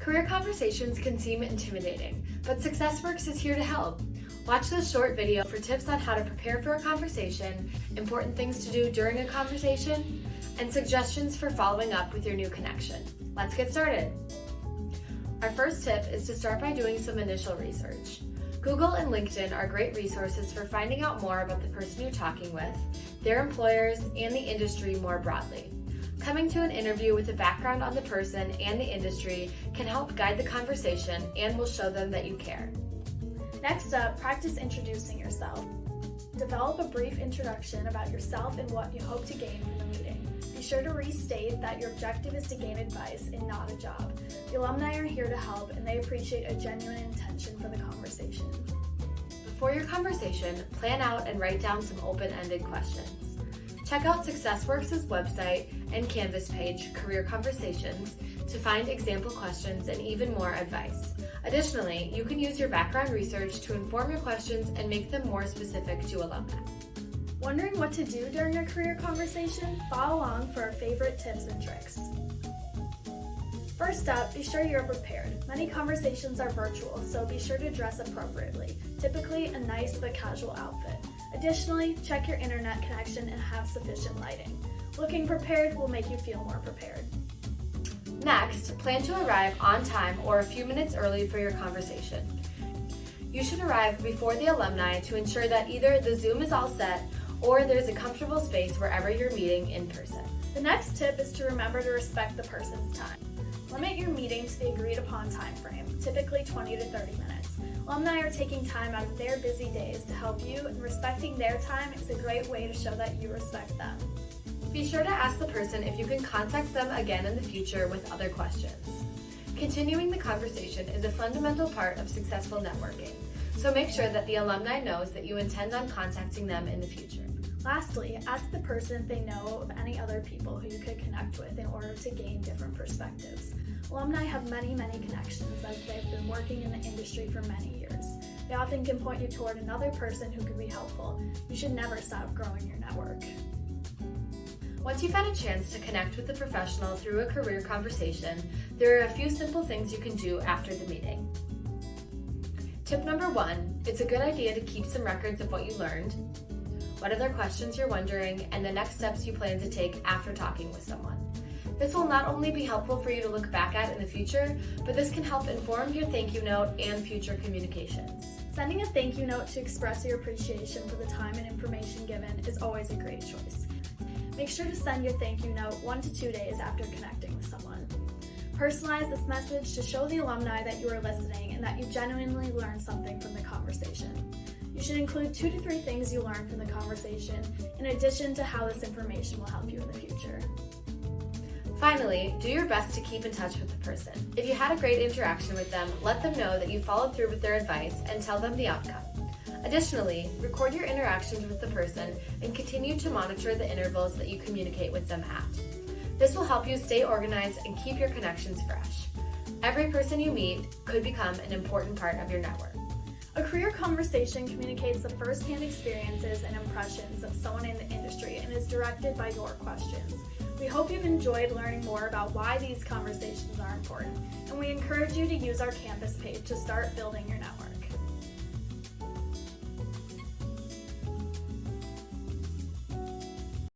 Career conversations can seem intimidating, but SuccessWorks is here to help. Watch this short video for tips on how to prepare for a conversation, important things to do during a conversation, and suggestions for following up with your new connection. Let's get started. Our first tip is to start by doing some initial research. Google and LinkedIn are great resources for finding out more about the person you're talking with, their employers, and the industry more broadly. Coming to an interview with a background on the person and the industry can help guide the conversation and will show them that you care. Next up, practice introducing yourself. Develop a brief introduction about yourself and what you hope to gain from the meeting. Be sure to restate that your objective is to gain advice and not a job. The alumni are here to help and they appreciate a genuine intention for the conversation. Before your conversation, plan out and write down some open-ended questions. Check out SuccessWorks' website and Canvas page, Career Conversations, to find example questions and even more advice. Additionally, you can use your background research to inform your questions and make them more specific to alumni. Wondering what to do during a career conversation? Follow along for our favorite tips and tricks. First up, be sure you're prepared. Many conversations are virtual, so be sure to dress appropriately, typically a nice but casual outfit. Additionally, check your internet connection and have sufficient lighting. Looking prepared will make you feel more prepared. Next, plan to arrive on time or a few minutes early for your conversation. You should arrive before the alumni to ensure that either the Zoom is all set or there's a comfortable space wherever you're meeting in person. The next tip is to remember to respect the person's time. Limit your meeting to the agreed upon time frame, typically 20 to 30 minutes. Alumni are taking time out of their busy days to help you, and respecting their time is a great way to show that you respect them. Be sure to ask the person if you can contact them again in the future with other questions. Continuing the conversation is a fundamental part of successful networking, so make sure that the alumni knows that you intend on contacting them in the future. Lastly, ask the person if they know of any other people who you could connect with in order to gain different perspectives. Alumni have many connections as they've been working in the industry for many years. They often can point you toward another person who could be helpful. You should never stop growing your network. Once you've had a chance to connect with the professional through a career conversation, there are a few simple things you can do after the meeting. Tip number 1, it's a good idea to keep some records of what you learned, what other questions you're wondering, and the next steps you plan to take after talking with someone. This will not only be helpful for you to look back at in the future, but this can help inform your thank you note and future communications. Sending a thank you note to express your appreciation for the time and information given is always a great choice. Make sure to send your thank you note 1 to 2 days after connecting with someone. Personalize this message to show the alumni that you are listening and that you genuinely learned something from the conversation. You should include 2 to 3 things you learned from the conversation, in addition to how this information will help you in the future. Finally, do your best to keep in touch with the person. If you had a great interaction with them, let them know that you followed through with their advice and tell them the outcome. Additionally, record your interactions with the person and continue to monitor the intervals that you communicate with them at. This will help you stay organized and keep your connections fresh. Every person you meet could become an important part of your network. A career conversation communicates the first-hand experiences and impressions of someone in the industry and is directed by your questions. We hope you've enjoyed learning more about why these conversations are important, and we encourage you to use our campus page to start building your network.